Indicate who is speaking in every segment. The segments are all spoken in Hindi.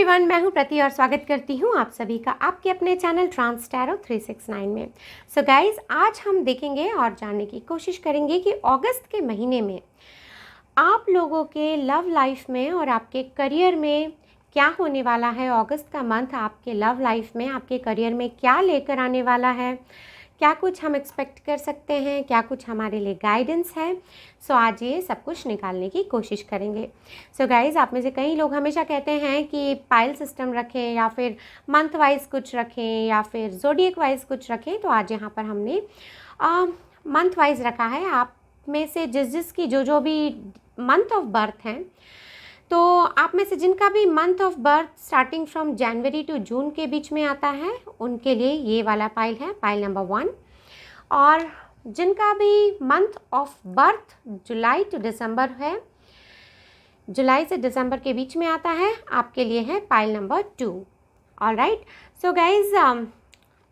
Speaker 1: एवरीवन, मैं हूं प्रति और स्वागत करती हूं आप सभी का आपके अपने चैनल ट्रांस टैरो 369 में। सो गाइज, आज हम देखेंगे और जानने की कोशिश करेंगे कि अगस्त के महीने में आप लोगों के लव लाइफ में और आपके करियर में क्या होने वाला है। अगस्त का मंथ आपके लव लाइफ में, आपके करियर में क्या लेकर आने वाला है, क्या कुछ हम एक्सपेक्ट कर सकते हैं, क्या कुछ हमारे लिए गाइडेंस है। सो आज ये सब कुछ निकालने की कोशिश करेंगे। सो गाइज, आप में से कई लोग हमेशा कहते हैं कि पाइल सिस्टम रखें या फिर मंथ वाइज कुछ रखें या फिर जोडियक वाइज कुछ रखें। तो आज यहाँ पर हमने मंथ वाइज रखा है। आप में से जिसकी जो भी मंथ ऑफ बर्थ हैं, तो आप में से जिनका भी month of birth starting from January to June के बीच में आता है, उनके लिए ये वाला पाइल है, पाइल नंबर 1। और जिनका भी month of birth July to December है, जुलाई से दिसंबर के बीच में आता है, आपके लिए है pile number 2। Alright, so guys,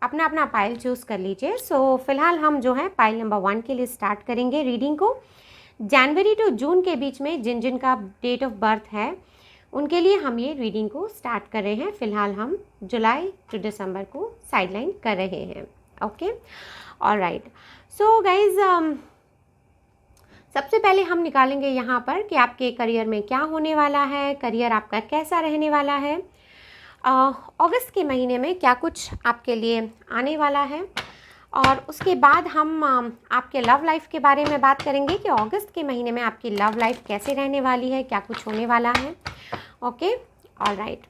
Speaker 1: अपना अपना पाइल चूज़ कर लीजिए। सो फिलहाल हम जो है पाइल नंबर 1 के लिए स्टार्ट करेंगे रीडिंग को। जनवरी टू जून के बीच में जिन जिन का डेट ऑफ बर्थ है, उनके लिए हम ये रीडिंग को स्टार्ट कर रहे हैं। फ़िलहाल हम जुलाई टू दिसंबर को साइडलाइन कर रहे हैं। Okay, alright. सो गाइज, सबसे पहले हम निकालेंगे यहाँ पर कि आपके करियर में क्या होने वाला है, करियर आपका कैसा रहने वाला है, अगस्त के महीने में क्या कुछ आपके लिए आने वाला है। और उसके बाद हम आपके लव लाइफ के बारे में बात करेंगे कि अगस्त के महीने में आपकी लव लाइफ कैसे रहने वाली है, क्या कुछ होने वाला है। Okay, alright.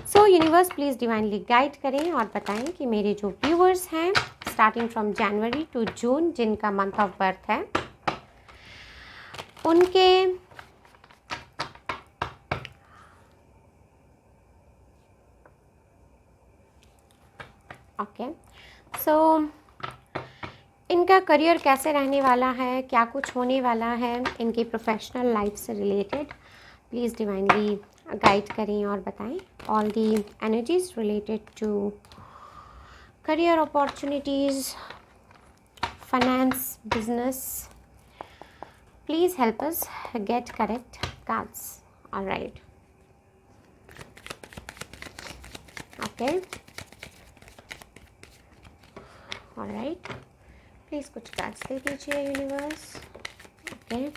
Speaker 1: So universe please divinely guide करें और बताएं कि मेरे जो व्यूअर्स हैं starting from January to June, जिनका मंथ ऑफ बर्थ है, उनके ओके, सो इनका करियर कैसे रहने वाला है, क्या कुछ होने वाला है, इनकी प्रोफेशनल लाइफ से रिलेटेड प्लीज़ डिवाइनली गाइड करें और बताएं। All the energies related to career opportunities, finance, business, please help us get correct cards. Alright, okay, alright. Please कुछ कार्ड्स दे दीजिए universe. Okay,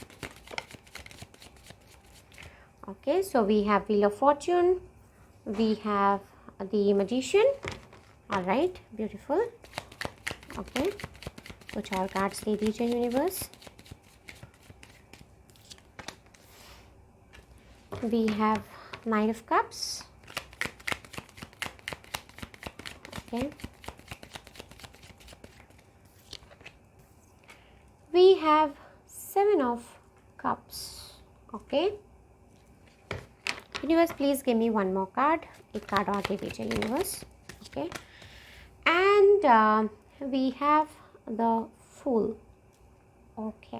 Speaker 1: okay, so we have wheel of fortune, we have the magician. Alright, beautiful. Okay, कुछ और कार्ड्स दे दीजिए universe. We have 9 of cups. Okay, we have 7 of cups. Okay, universe please give me one more card. एक कार्ड और दे दीजिए universe. Okay, and we have the Fool. Okay,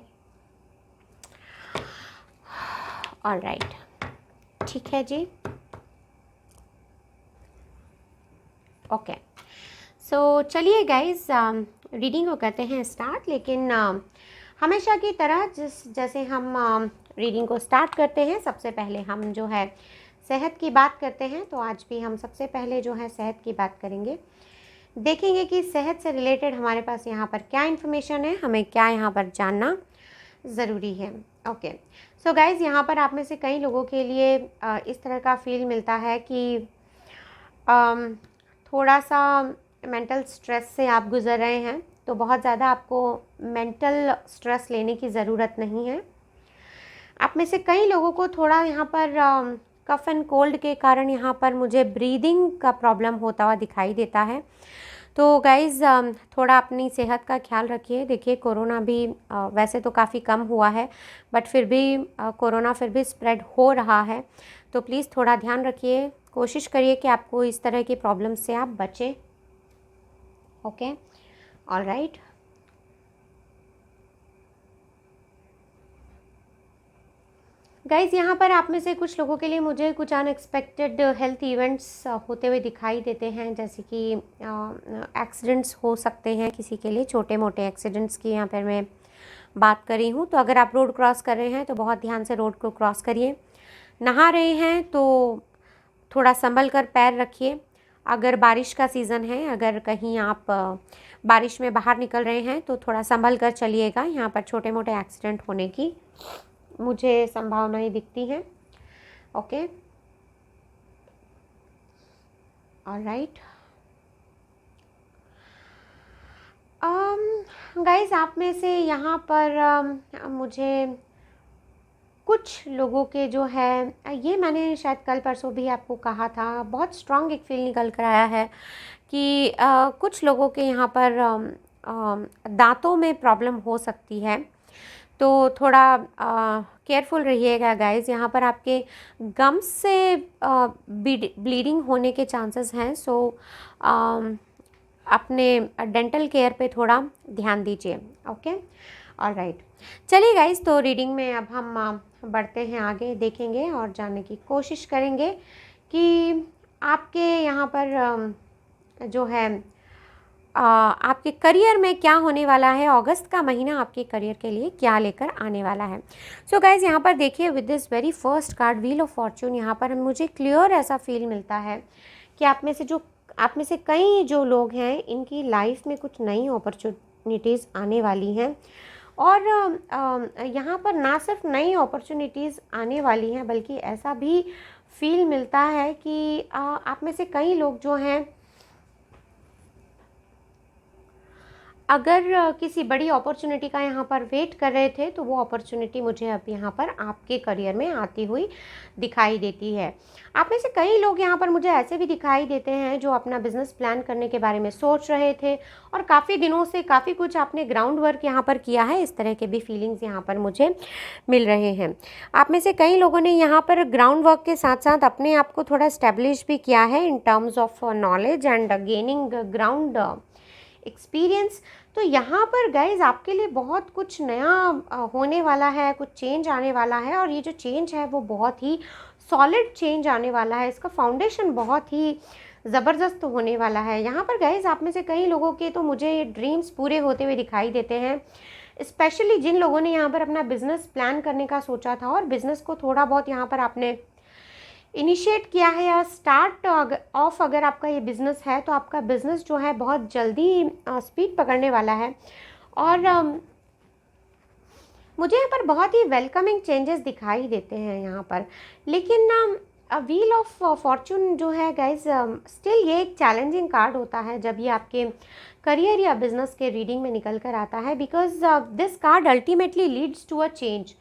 Speaker 1: alright, ठीक है जी। ओके, सो चलिए गाइज, रीडिंग को करते हैं स्टार्ट। लेकिन हमेशा की तरह जैसे हम रीडिंग को स्टार्ट करते हैं, सबसे पहले हम जो है सेहत की बात करते हैं। तो आज भी हम सबसे पहले जो है सेहत की बात करेंगे, देखेंगे कि सेहत से रिलेटेड हमारे पास यहाँ पर क्या इन्फॉर्मेशन है, हमें क्या यहाँ पर जानना ज़रूरी है। ओके, सो गाइज़, यहाँ पर आप में से कई लोगों के लिए इस तरह का फील मिलता है कि थोड़ा सा मेंटल स्ट्रेस से आप गुज़र रहे हैं। तो बहुत ज़्यादा आपको मेंटल स्ट्रेस लेने की ज़रूरत नहीं है। आप में से कई लोगों को थोड़ा यहाँ पर कफ एंड कोल्ड के कारण यहाँ पर मुझे ब्रीदिंग का प्रॉब्लम होता हुआ दिखाई देता है। तो गाइज़, थोड़ा अपनी सेहत का ख्याल रखिए। देखिए, कोरोना भी वैसे तो काफ़ी कम हुआ है, बट फिर भी कोरोना फिर भी स्प्रेड हो रहा है। तो प्लीज़ थोड़ा ध्यान रखिए, कोशिश करिए कि आपको इस तरह की प्रॉब्लम से आप बचें। Okay, alright. गाइज़, यहाँ पर आप में से कुछ लोगों के लिए मुझे कुछ अनएक्सपेक्टेड हेल्थ इवेंट्स होते हुए दिखाई देते हैं, जैसे कि एक्सीडेंट्स हो सकते हैं किसी के लिए, छोटे मोटे एक्सीडेंट्स की यहाँ पर मैं बात कर रही हूँ। तो अगर आप रोड क्रॉस कर रहे हैं तो बहुत ध्यान से रोड को क्रॉस करिए। नहा रहे हैं तो थोड़ा संभल कर पैर रखिए। अगर बारिश का सीज़न है, अगर कहीं आप बारिश में बाहर निकल रहे हैं तो थोड़ा संभल कर चलिएगा। यहाँ पर छोटे मोटे एक्सीडेंट होने की मुझे संभावनाएं दिखती हैं। Okay, alright. गाइस, आप में से यहाँ पर मुझे कुछ लोगों के जो है, ये मैंने शायद कल परसों भी आपको कहा था, बहुत स्ट्रॉन्ग एक फील निकल कर आया है कि कुछ लोगों के यहाँ पर दांतों में प्रॉब्लम हो सकती है। तो थोड़ा केयरफुल रहिएगा गाइस। यहाँ पर आपके गम्स से ब्लीडिंग होने के चांसेस हैं। सो अपने डेंटल केयर पे थोड़ा ध्यान दीजिए। Okay, alright. चलिए गाइस, तो रीडिंग में अब हम बढ़ते हैं आगे, देखेंगे और जानने की कोशिश करेंगे कि आपके यहाँ पर जो है आपके करियर में क्या होने वाला है। अगस्त का महीना आपके करियर के लिए क्या लेकर आने वाला है। सो गाइज, यहाँ पर देखिए, with this very first card, wheel of Fortune, यहाँ पर मुझे क्लियर ऐसा फील मिलता है कि आप में से कई जो लोग हैं, इनकी लाइफ में कुछ नई अपॉर्चुनिटीज़ आने वाली हैं। और यहाँ पर ना सिर्फ नई अपॉर्चुनिटीज़ आने वाली हैं, बल्कि ऐसा भी फील मिलता है कि आप में से कई लोग जो हैं, अगर किसी बड़ी अपॉर्चुनिटी का यहाँ पर वेट कर रहे थे, तो वो अपॉर्चुनिटी मुझे अब यहाँ पर आपके करियर में आती हुई दिखाई देती है। आप में से कई लोग यहाँ पर मुझे ऐसे भी दिखाई देते हैं जो अपना बिजनेस प्लान करने के बारे में सोच रहे थे और काफ़ी दिनों से काफ़ी कुछ आपने ग्राउंड वर्क यहाँ पर किया है। इस तरह के भी फीलिंग्स यहाँ पर मुझे मिल रहे हैं। आप में से कई लोगों ने यहाँ पर ग्राउंड वर्क के साथ साथ अपने आप को थोड़ा इस्टेब्लिश भी किया है in terms of knowledge and gaining ground experience. तो यहाँ पर गाइज आपके लिए बहुत कुछ नया होने वाला है, कुछ चेंज आने वाला है। और ये जो चेंज है वो बहुत ही सॉलिड चेंज आने वाला है। इसका फाउंडेशन बहुत ही ज़बरदस्त होने वाला है। यहाँ पर गाइज आप में से कई लोगों के तो मुझे ये ड्रीम्स पूरे होते हुए दिखाई देते हैं, स्पेशली जिन लोगों ने यहाँ पर अपना बिजनेस प्लान करने का सोचा था और बिजनेस को थोड़ा बहुत यहाँ पर आपने इनिशिएट किया है या स्टार्ट ऑफ अगर आपका ये बिज़नेस है, तो आपका बिज़नेस जो है बहुत जल्दी स्पीड पकड़ने वाला है। और मुझे यहाँ पर बहुत ही वेलकमिंग चेंजेस दिखाई देते हैं यहाँ पर। लेकिन व्हील ऑफ फॉर्चून जो है गाइज, स्टिल ये एक चैलेंजिंग कार्ड होता है जब ये आपके करियर या बिजनेस के रीडिंग में निकल कर आता है, because this card ultimately leads to a change.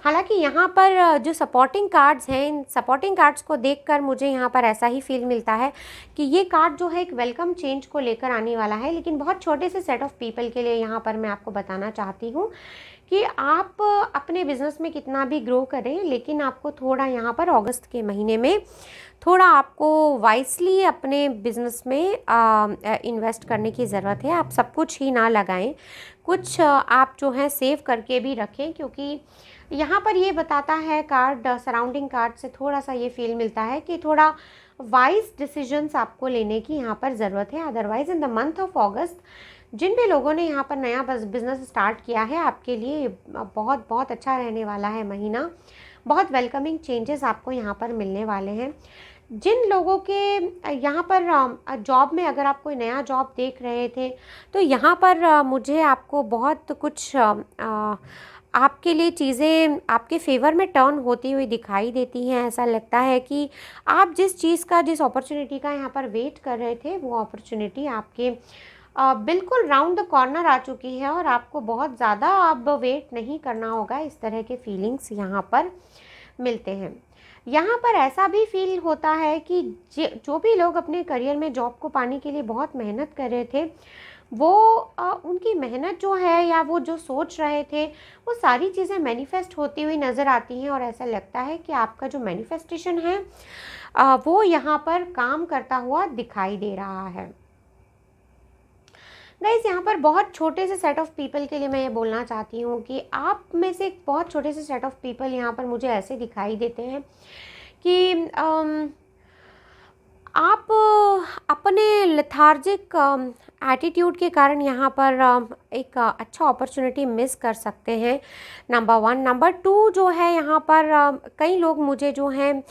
Speaker 1: हालांकि यहाँ पर जो सपोर्टिंग कार्ड्स हैं, इन सपोर्टिंग कार्ड्स को देखकर मुझे यहाँ पर ऐसा ही फील मिलता है कि ये कार्ड जो है एक वेलकम चेंज को लेकर आने वाला है। लेकिन बहुत छोटे से सेट ऑफ पीपल के लिए यहाँ पर मैं आपको बताना चाहती हूँ कि आप अपने बिज़नेस में कितना भी ग्रो करें, लेकिन आपको थोड़ा यहाँ पर अगस्त के महीने में थोड़ा आपको वाइसली अपने बिज़नेस में इन्वेस्ट करने की ज़रूरत है। आप सब कुछ ही ना लगाएं, कुछ आप जो है सेव करके भी रखें, क्योंकि यहाँ पर ये बताता है कार्ड, सराउंडिंग कार्ड से थोड़ा सा ये फील मिलता है कि थोड़ा वाइज डिसीजंस आपको लेने की यहाँ पर ज़रूरत है। Otherwise in the month of August जिन भी लोगों ने यहाँ पर नया बिज़नेस स्टार्ट किया है, आपके लिए बहुत बहुत अच्छा रहने वाला है महीना। बहुत वेलकमिंग चेंजेस आपको यहाँ पर मिलने वाले हैं। जिन लोगों के यहाँ पर जॉब में, अगर आप कोई नया जॉब देख रहे थे, तो यहाँ पर मुझे आपको बहुत कुछ आपके लिए चीज़ें आपके फेवर में टर्न होती हुई दिखाई देती हैं। ऐसा लगता है कि आप जिस अपॉर्चुनिटी का यहाँ पर वेट कर रहे थे, वो अपॉर्चुनिटी आपके बिल्कुल राउंड द कॉर्नर आ चुकी है और आपको बहुत ज़्यादा अब वेट नहीं करना होगा। इस तरह के फीलिंग्स यहाँ पर मिलते हैं। यहाँ पर ऐसा भी फील होता है कि जो भी लोग अपने करियर में जॉब को पाने के लिए बहुत मेहनत कर रहे थे, वो उनकी मेहनत जो है या वो जो सोच रहे थे, वो सारी चीज़ें मैनिफेस्ट होती हुई नज़र आती हैं। और ऐसा लगता है कि आपका जो मैनिफेस्टेशन है वो यहाँ पर काम करता हुआ दिखाई दे रहा है। गाइस, यहाँ पर बहुत छोटे से सेट ऑफ पीपल के लिए मैं ये बोलना चाहती हूँ कि आप में से एक बहुत छोटे से सेट ऑफ पीपल यहाँ पर मुझे ऐसे दिखाई देते हैं कि आप अपने लेथार्जिक एटीट्यूड के कारण यहाँ पर एक अच्छा अपॉर्चुनिटी मिस कर सकते हैं, नंबर 1। नंबर 2 जो है, यहाँ पर कई लोग मुझे जो हैं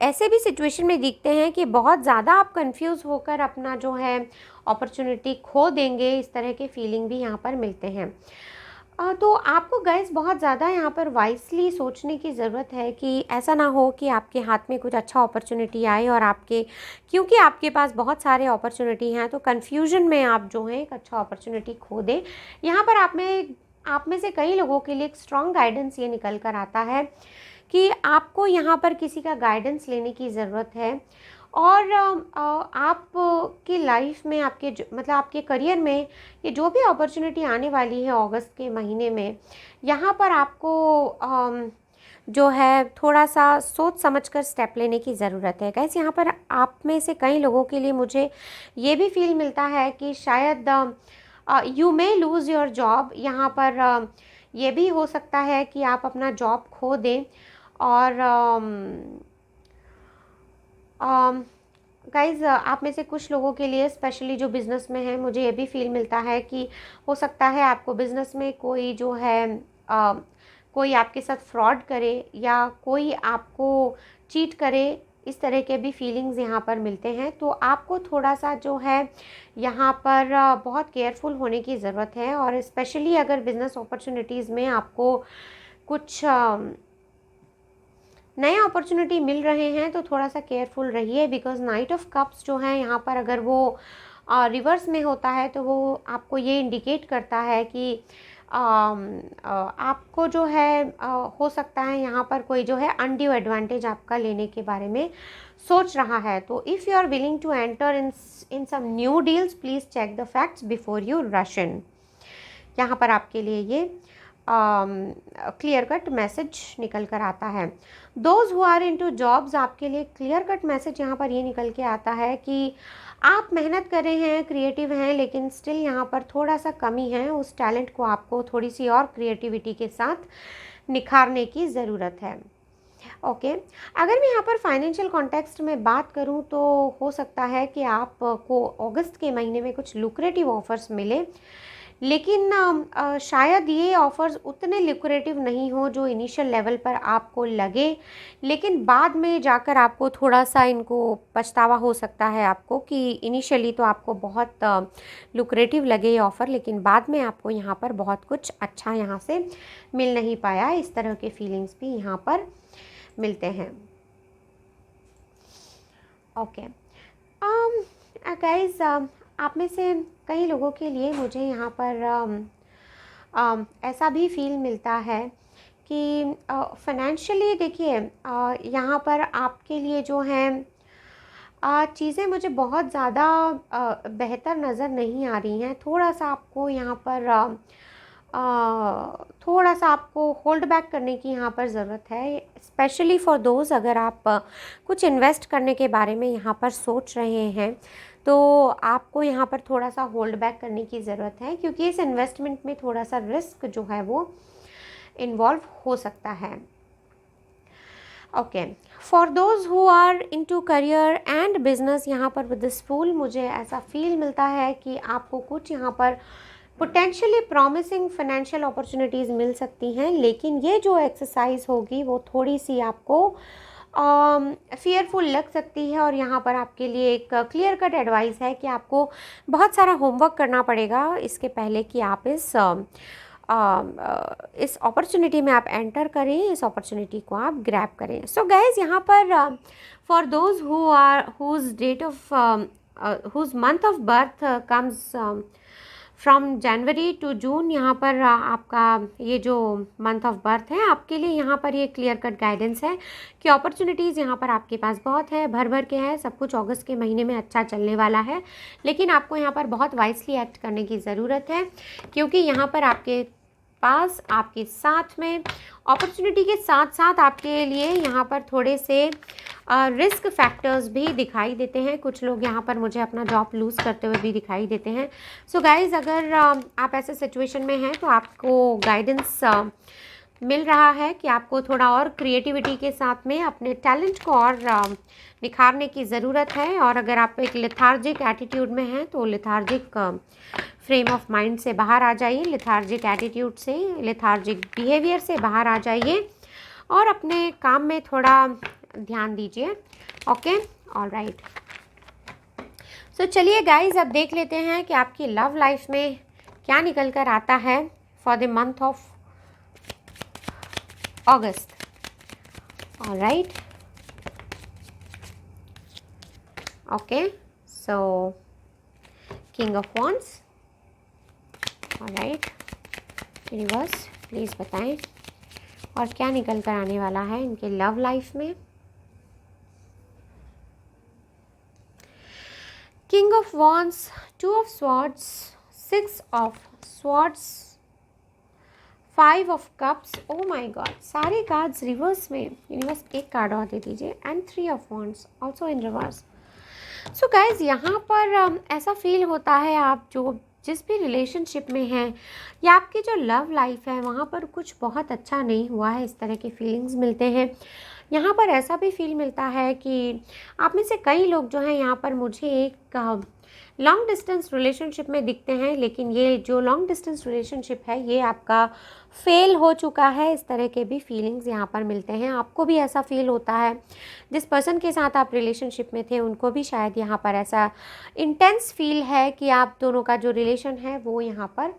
Speaker 1: ऐसे भी सिचुएशन में दिखते हैं कि बहुत ज़्यादा आप कंफ्यूज होकर अपना जो है अपॉर्चुनिटी खो देंगे, इस तरह के फीलिंग भी यहाँ पर मिलते हैं। तो आपको गाइस बहुत ज़्यादा यहाँ पर वाइसली सोचने की ज़रूरत है कि ऐसा ना हो कि आपके हाथ में कुछ अच्छा अपॉर्चुनिटी आए और क्योंकि आपके पास बहुत सारे अपॉर्चुनिटी हैं तो कन्फ्यूजन में आप जो है एक अच्छा अपॉर्चुनिटी खो दें। यहाँ पर आप में से कई लोगों के लिए एक स्ट्रॉन्ग गाइडेंस ये निकल कर आता है कि आपको यहाँ पर किसी का गाइडेंस लेने की ज़रूरत है। और आपकी लाइफ में मतलब आपके करियर में ये जो भी अपॉर्चुनिटी आने वाली है अगस्त के महीने में, यहाँ पर आपको जो है थोड़ा सा सोच समझकर स्टेप लेने की ज़रूरत है। गाइस, यहाँ पर आप में से कई लोगों के लिए मुझे ये भी फील मिलता है कि शायद you may lose your job. यहाँ पर ये भी हो सकता है कि आप अपना जॉब खो दें। और गाइज़, आप में से कुछ लोगों के लिए, स्पेशली जो बिज़नेस में है, मुझे ये भी फील मिलता है कि हो सकता है आपको बिज़नेस में कोई जो है कोई आपके साथ फ्रॉड करे या कोई आपको चीट करे, इस तरह के भी फीलिंग्स यहाँ पर मिलते हैं। तो आपको थोड़ा सा जो है यहाँ पर बहुत केयरफुल होने की ज़रूरत है। और स्पेशली अगर बिज़नेस अपॉर्चुनिटीज़ में आपको कुछ नए अपॉर्चुनिटी मिल रहे हैं तो थोड़ा सा केयरफुल रहिए, बिकॉज नाइट ऑफ कप्स जो है यहाँ पर अगर वो रिवर्स में होता है तो वो आपको ये इंडिकेट करता है कि आपको जो है हो सकता है यहाँ पर कोई जो है अनड्यू एडवांटेज आपका लेने के बारे में सोच रहा है। तो if you are willing to enter in some new deals, please check the facts before you rush in. यहाँ पर आपके लिए ये क्लियर कट मैसेज निकल कर आता है। Those who are into jobs, आपके लिए क्लियर कट मैसेज यहाँ पर ये निकल के आता है कि आप मेहनत कर रहे हैं, क्रिएटिव हैं, लेकिन स्टिल यहाँ पर थोड़ा सा कमी है। उस टैलेंट को आपको थोड़ी सी और क्रिएटिविटी के साथ निखारने की ज़रूरत है। ओके, अगर मैं यहाँ पर फाइनेंशियल कॉन्टेक्स्ट में बात करूँ तो हो सकता है कि आपको अगस्त के महीने में कुछ लुक्रेटिव ऑफर्स मिले, लेकिन शायद ये ऑफ़र्स उतने लुक्रेटिव नहीं हो जो इनिशियल लेवल पर आपको लगे, लेकिन बाद में जाकर आपको थोड़ा सा इनको पछतावा हो सकता है आपको कि इनिशियली तो आपको बहुत लुक्रेटिव लगे ये ऑफ़र, लेकिन बाद में आपको यहाँ पर बहुत कुछ अच्छा यहाँ से मिल नहीं पाया। इस तरह के फीलिंग्स भी यहाँ पर मिलते हैं। ओके गाइस, आप में से कई लोगों के लिए मुझे यहाँ पर ऐसा भी फील मिलता है कि फाइनेंशियली देखिए, यहाँ पर आपके लिए जो है चीज़ें मुझे बहुत ज़्यादा बेहतर नज़र नहीं आ रही हैं। थोड़ा सा आपको यहाँ पर थोड़ा सा आपको होल्ड बैक करने की यहाँ पर ज़रूरत है, स्पेशली फॉर दोज, अगर आप कुछ इन्वेस्ट करने के बारे में यहाँ पर सोच रहे हैं तो आपको यहाँ पर थोड़ा सा होल्ड बैक करने की ज़रूरत है, क्योंकि इस इन्वेस्टमेंट में थोड़ा सा रिस्क जो है वो इन्वॉल्व हो सकता है। Okay, for those who are into career and business, यहाँ पर विद दिस फूल मुझे ऐसा फील मिलता है कि आपको कुछ यहाँ पर पोटेंशियली प्रॉमिसिंग फाइनेंशियल अपॉर्चुनिटीज़ मिल सकती हैं, लेकिन ये जो एक्सरसाइज होगी वो थोड़ी सी आपको फियरफुल लग सकती है। और यहाँ पर आपके लिए एक क्लियर कट एडवाइस है कि आपको बहुत सारा होमवर्क करना पड़ेगा इसके पहले कि आप इस अपॉर्चुनिटी में आप एंटर करें, इस अपॉर्चुनिटी को आप ग्रैब करें। सो गाइज, यहाँ पर for those whose date of whose month of birth comes from January to June, यहाँ पर आपका ये जो मंथ ऑफ बर्थ है आपके लिए यहाँ पर ये क्लियर कट गाइडेंस है कि अपॉर्चुनिटीज़ यहाँ पर आपके पास बहुत है, भर भर के है, सब कुछ अगस्त के महीने में अच्छा चलने वाला है। लेकिन आपको यहाँ पर बहुत वाइसली एक्ट करने की ज़रूरत है, क्योंकि यहाँ पर आपके पास आपके साथ में अपॉर्चुनिटी के साथ साथ आपके लिए यहाँ पर थोड़े से रिस्क फैक्टर्स भी दिखाई देते हैं। कुछ लोग यहाँ पर मुझे अपना जॉब लूज़ करते हुए भी दिखाई देते हैं। सो गाइज़, अगर आप ऐसे सिचुएशन में हैं तो आपको गाइडेंस मिल रहा है कि आपको थोड़ा और क्रिएटिविटी के साथ में अपने टैलेंट को और निखारने की ज़रूरत है। और अगर आप एक लेथार्जिक एटीट्यूड में हैं तो लेथार्जिक फ्रेम ऑफ माइंड से बाहर आ जाइए, लेथार्जिक एटीट्यूड से, लेथार्जिक बिहेवियर से बाहर आ जाइए और अपने काम में थोड़ा ध्यान दीजिए। Okay, all right. सो चलिए गाइज, अब देख लेते हैं कि आपकी लव लाइफ में क्या निकल कर आता है for the month of August. All right. Okay. So, King of Wands. All right. Universe, please बताएं और क्या निकल कर आने वाला है इनके लव लाइफ में। King of Wands, Two of Swords, Six of Swords, 5 of cups. Oh my God, सारे कार्ड्स रिवर्स में। यूनिवर्स एक कार्ड और दे दीजिए। And 3 of wands also in reverse. So guys, यहाँ पर ऐसा फील होता है आप जो जिस भी रिलेशनशिप में हैं या आपकी जो लव लाइफ है वहाँ पर कुछ बहुत अच्छा नहीं हुआ है, इस तरह के फीलिंग्स मिलते हैं। यहाँ पर ऐसा भी फील मिलता है कि आप में से कई लोग जो हैं यहाँ पर मुझे एक लॉन्ग डिस्टेंस रिलेशनशिप में दिखते हैं, लेकिन ये जो लॉन्ग डिस्टेंस रिलेशनशिप है ये आपका फेल हो चुका है। इस तरह के भी फीलिंग्स यहाँ पर मिलते हैं। आपको भी ऐसा फील होता है, जिस पर्सन के साथ आप रिलेशनशिप में थे उनको भी शायद यहाँ पर ऐसा इंटेंस फील है कि आप दोनों का जो रिलेशन है वो यहाँ पर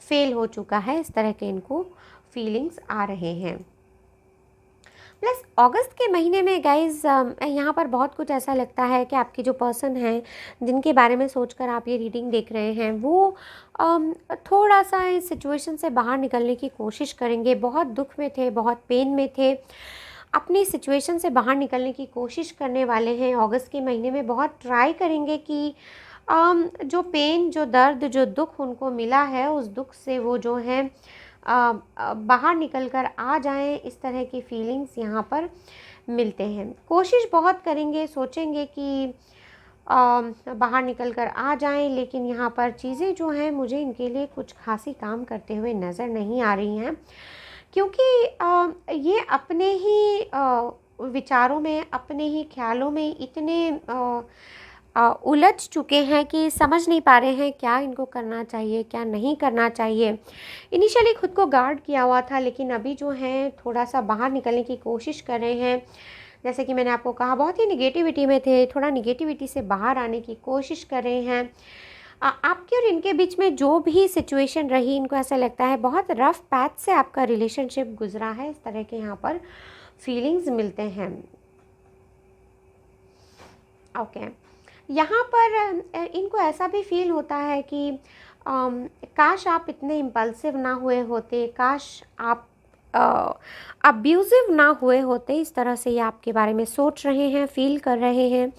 Speaker 1: फेल हो चुका है। इस तरह के इनको फीलिंग्स आ रहे हैं। प्लस अगस्त के महीने में गाइज़ यहाँ पर बहुत कुछ ऐसा लगता है कि आपकी जो पर्सन है जिनके बारे में सोचकर आप ये रीडिंग देख रहे हैं वो थोड़ा सा इस सिचुएशन से बाहर निकलने की कोशिश करेंगे। बहुत दुख में थे, बहुत पेन में थे, अपनी सिचुएशन से बाहर निकलने की कोशिश करने वाले हैं। अगस्त के महीने में बहुत ट्राई करेंगे कि जो पेन, जो दर्द, जो दुख उनको मिला है उस दुख से वो जो है बाहर निकल कर आ जाएं। इस तरह की फीलिंग्स यहाँ पर मिलते हैं। कोशिश बहुत करेंगे, सोचेंगे कि बाहर निकल कर आ जाएं, लेकिन यहाँ पर चीज़ें जो हैं मुझे इनके लिए कुछ खासी काम करते हुए नज़र नहीं आ रही हैं, क्योंकि ये अपने ही विचारों में, अपने ही ख्यालों में इतने उलझ चुके हैं कि समझ नहीं पा रहे हैं क्या इनको करना चाहिए, क्या नहीं करना चाहिए। इनिशियली खुद को गार्ड किया हुआ था, लेकिन अभी जो है थोड़ा सा बाहर निकलने की कोशिश कर रहे हैं। जैसे कि मैंने आपको कहा, बहुत ही निगेटिविटी में थे, थोड़ा निगेटिविटी से बाहर आने की कोशिश कर रहे हैं। आपके और इनके बीच में जो भी सिचुएशन रही, इनको ऐसा लगता है बहुत रफ पैथ से आपका रिलेशनशिप गुजरा है। इस तरह के यहाँ पर फीलिंग्स मिलते हैं। ओके, यहाँ पर इनको ऐसा भी फील होता है कि काश आप इतने इम्पल्सिव ना हुए होते, काश आप अब्यूज़िव ना हुए होते। इस तरह से ये आपके बारे में सोच रहे हैं, फील कर रहे हैं।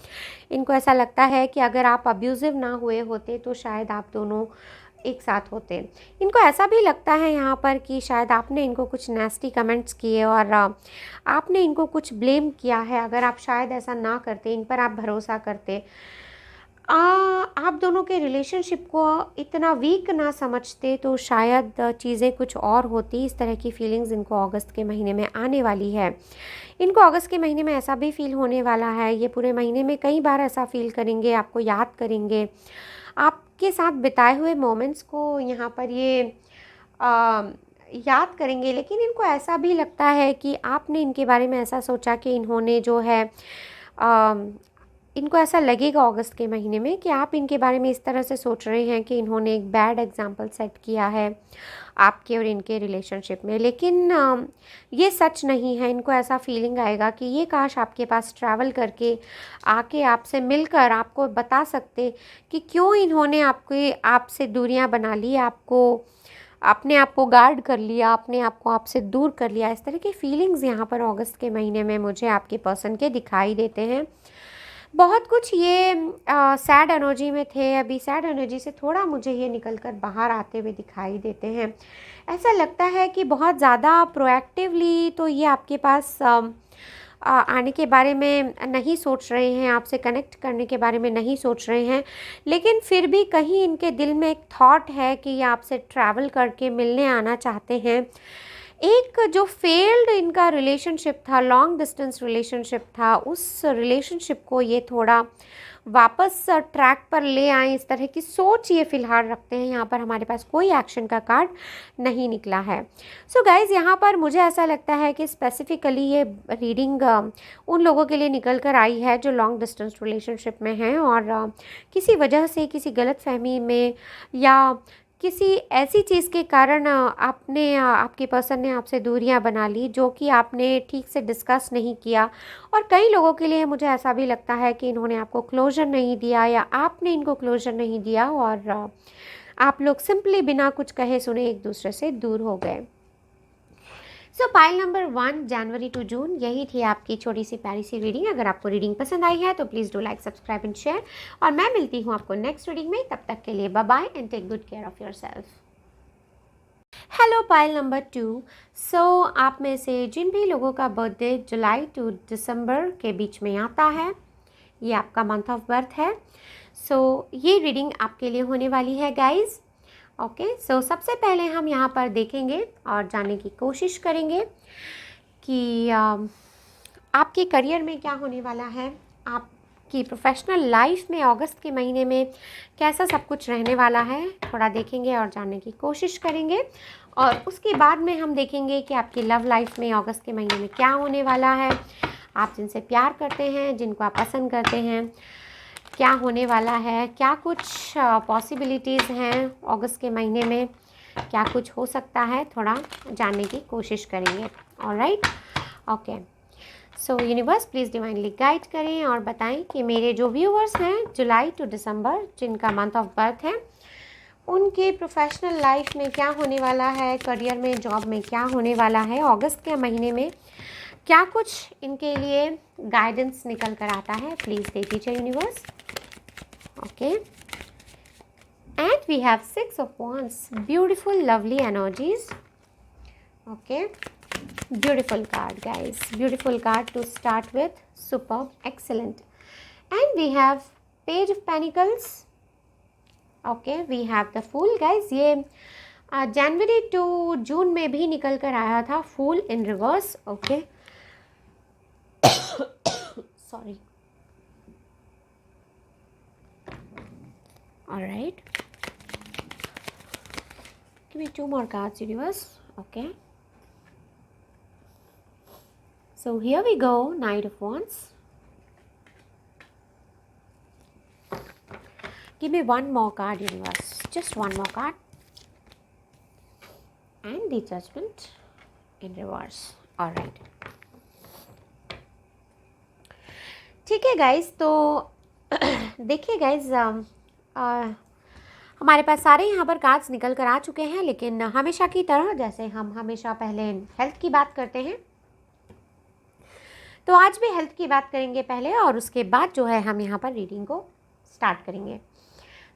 Speaker 1: इनको ऐसा लगता है कि अगर आप अब्यूज़िव ना हुए होते तो शायद आप दोनों एक साथ होते। इनको ऐसा भी लगता है यहाँ पर कि शायद आपने इनको कुछ नेस्टी कमेंट्स किए और आपने इनको कुछ ब्लेम किया है। अगर आप शायद ऐसा ना करते, इन पर आप भरोसा करते, आप दोनों के रिलेशनशिप को इतना वीक ना समझते, तो शायद चीज़ें कुछ और होती। इस तरह की फीलिंग्स इनको अगस्त के महीने में आने वाली है। इनको अगस्त के महीने में ऐसा भी फील होने वाला है, ये पूरे महीने में कई बार ऐसा फील करेंगे, आपको याद करेंगे, आपके साथ बिताए हुए मोमेंट्स को यहाँ पर ये याद करेंगे। लेकिन इनको ऐसा भी लगता है कि आपने इनके बारे में ऐसा सोचा कि इन्होंने जो है इनको ऐसा लगेगा अगस्त के महीने में कि आप इनके बारे में इस तरह से सोच रहे हैं कि इन्होंने एक बैड एग्जाम्पल सेट किया है आपके और इनके रिलेशनशिप में। लेकिन ये सच नहीं है। इनको ऐसा फीलिंग आएगा कि ये काश आपके पास ट्रैवल करके आके आपसे मिलकर आपको बता सकते कि क्यों इन्होंने आपसे दूरियां बना ली, आपको अपने आप को गार्ड कर लिया, अपने आप को आपसे दूर कर लिया। इस तरह की फीलिंग्स यहाँ पर अगस्त के महीने में मुझे आपके पर्सन के दिखाई देते हैं। बहुत कुछ ये सैड एनर्जी में थे, अभी सैड एनर्जी से थोड़ा मुझे ये निकल कर बाहर आते हुए दिखाई देते हैं। ऐसा लगता है कि बहुत ज़्यादा प्रोएक्टिवली तो ये आपके पास आने के बारे में नहीं सोच रहे हैं, आपसे कनेक्ट करने के बारे में नहीं सोच रहे हैं, लेकिन फिर भी कहीं इनके दिल में एक थॉट है कि ये आपसे ट्रैवल करके मिलने आना चाहते हैं। एक जो फेल्ड इनका रिलेशनशिप था, लॉन्ग डिस्टेंस रिलेशनशिप था, उस रिलेशनशिप को ये थोड़ा वापस ट्रैक पर ले आए, इस तरह की सोच ये फ़िलहाल रखते हैं। यहाँ पर हमारे पास कोई एक्शन का कार्ड नहीं निकला है। सो गाइज़, यहाँ पर मुझे ऐसा लगता है कि स्पेसिफ़िकली ये रीडिंग उन लोगों के लिए निकल कर आई है जो लॉन्ग डिस्टेंस रिलेशनशिप में हैं और किसी वजह से, किसी गलतफ़हमी में या किसी ऐसी चीज़ के कारण आपके पर्सन ने आपसे दूरियां बना ली जो कि आपने ठीक से डिस्कस नहीं किया। और कई लोगों के लिए मुझे ऐसा भी लगता है कि इन्होंने आपको क्लोजर नहीं दिया या आपने इनको क्लोजर नहीं दिया और आप लोग सिंपली बिना कुछ कहे सुने एक दूसरे से दूर हो गए। So pile number 1, January to June, यही थी आपकी छोटी सी प्यारी सी रीडिंग। अगर आपको रीडिंग पसंद आई है तो please do like, subscribe and share, और मैं मिलती हूँ आपको नेक्स्ट रीडिंग में। तब तक के लिए bye bye and take good care of yourself. Hello pile number 2। So आप में से जिन भी लोगों का बर्थडे जुलाई टू दिसंबर के बीच में आता है, ये आपका मंथ ऑफ बर्थ है। सो ये रीडिंग आपके लिए होने वाली है गाइज़। ओके, सो सबसे पहले हम यहाँ पर देखेंगे और जानने की कोशिश करेंगे कि आपके करियर में क्या होने वाला है, आपकी प्रोफेशनल लाइफ में अगस्त के महीने में कैसा सब कुछ रहने वाला है, थोड़ा देखेंगे और जानने की कोशिश करेंगे। और उसके बाद में हम देखेंगे कि आपकी लव लाइफ में अगस्त के महीने में क्या होने वाला है, आप जिनसे प्यार करते हैं, जिनको आप पसंद करते हैं, क्या होने वाला है, क्या कुछ पॉसिबिलिटीज़ हैं अगस्त के महीने में, क्या कुछ हो सकता है, थोड़ा जानने की कोशिश करेंगे। Alright, okay. So universe please divinely guide करें और बताएं कि मेरे जो व्यूअर्स हैं जुलाई टू दिसंबर, जिनका मंथ ऑफ बर्थ है, उनके प्रोफेशनल लाइफ में क्या होने वाला है, करियर में, जॉब में क्या होने वाला है, अगस्त के महीने में क्या कुछ इनके लिए गाइडेंस निकल कर आता है। प्लीज़ दे दीजिए universe. Okay, and we have 6 of wands, beautiful lovely energies. Okay, beautiful card guys, beautiful card to start with, superb, excellent. And we have page of pentacles. Okay, we have the fool guys। ये जनवरी टू जून में भी निकल कर आया था, full in reverse. Okay, sorry. All right, give me 2 more cards universe। Okay, so here we go, Knight of Wands। give me 1 more card universe, just 1 more card, and the Judgment in reverse। All right, ठीक है गाइज। तो देखिए गाइज, हमारे पास सारे यहाँ पर कार्ड्स निकल कर आ चुके हैं, लेकिन हमेशा की तरह जैसे हम हमेशा पहले हेल्थ की बात करते हैं, तो आज भी हेल्थ की बात करेंगे पहले, और उसके बाद जो है हम यहाँ पर रीडिंग को स्टार्ट करेंगे।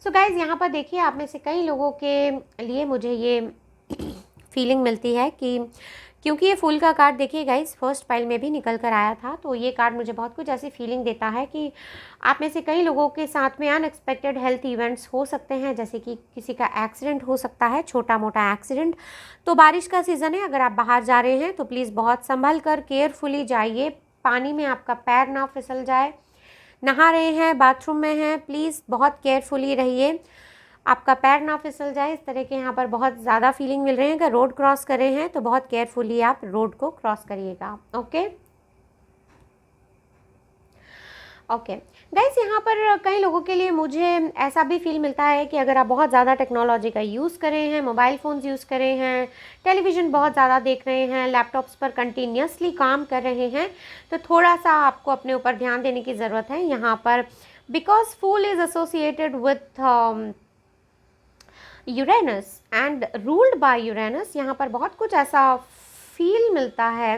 Speaker 1: सो गाइज़, यहाँ पर देखिए, आप में से कई लोगों के लिए मुझे ये फीलिंग मिलती है कि क्योंकि ये फूल का कार्ड देखिए गाइस फर्स्ट पाइल में भी निकल कर आया था, तो ये कार्ड मुझे बहुत कुछ ऐसी फीलिंग देता है कि आप में से कई लोगों के साथ में अनएक्सपेक्टेड हेल्थ इवेंट्स हो सकते हैं, जैसे कि किसी का एक्सीडेंट हो सकता है, छोटा मोटा एक्सीडेंट। तो बारिश का सीज़न है, अगर आप बाहर जा रहे हैं तो प्लीज़ बहुत संभल कर केयरफुली जाइए, पानी में आपका पैर ना फिसल जाए। नहा रहे हैं, बाथरूम में हैं, प्लीज़ बहुत केयरफुली रहिए, आपका पैर ना फिसल जाए। इस तरह के यहाँ पर बहुत ज़्यादा फीलिंग मिल रहे हैं। अगर रोड क्रॉस कर रहे हैं तो बहुत केयरफुली आप रोड को क्रॉस करिएगा। ओके ओके गाइस, यहाँ पर कई लोगों के लिए मुझे ऐसा भी फील मिलता है कि अगर आप बहुत ज़्यादा टेक्नोलॉजी का यूज़ कर रहे हैं, मोबाइल फ़ोन्स यूज़ कर रहे हैं, टेलीविज़न बहुत ज़्यादा देख रहे हैं, लैपटॉप्स पर कंटिन्यूसली काम कर रहे हैं, तो थोड़ा सा आपको अपने ऊपर ध्यान देने की ज़रूरत है यहाँ पर, because fool is associated with Uranus and ruled by Uranus. यहाँ पर बहुत कुछ ऐसा फील मिलता है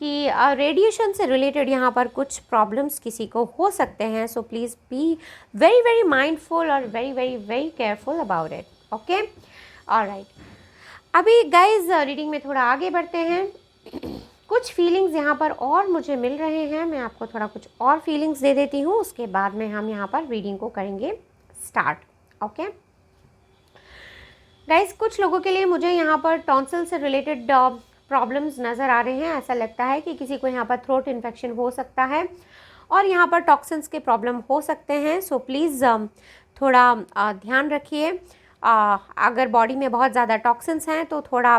Speaker 1: कि रेडिएशन से रिलेटेड यहाँ पर कुछ प्रॉब्लम्स किसी को हो सकते हैं। So please be very very mindful और very very very careful about it. Okay, alright, अभी गाइज रीडिंग में थोड़ा आगे बढ़ते हैं। कुछ फीलिंग्स यहाँ पर और मुझे मिल रहे हैं, मैं आपको थोड़ा कुछ और फीलिंग्स दे देती हूँ, उसके बाद में हम यहाँ पर रीडिंग को करेंगे स्टार्ट। ओके गाइस, कुछ लोगों के लिए मुझे यहाँ पर टॉन्सिल से रिलेटेड प्रॉब्लम्स नज़र आ रहे हैं। ऐसा लगता है कि किसी को यहाँ पर थ्रोट इन्फेक्शन हो सकता है और यहाँ पर टॉक्सिन्स के प्रॉब्लम हो सकते हैं। सो प्लीज़ थोड़ा ध्यान रखिए। अगर बॉडी में बहुत ज़्यादा टॉक्सिन्स हैं तो थोड़ा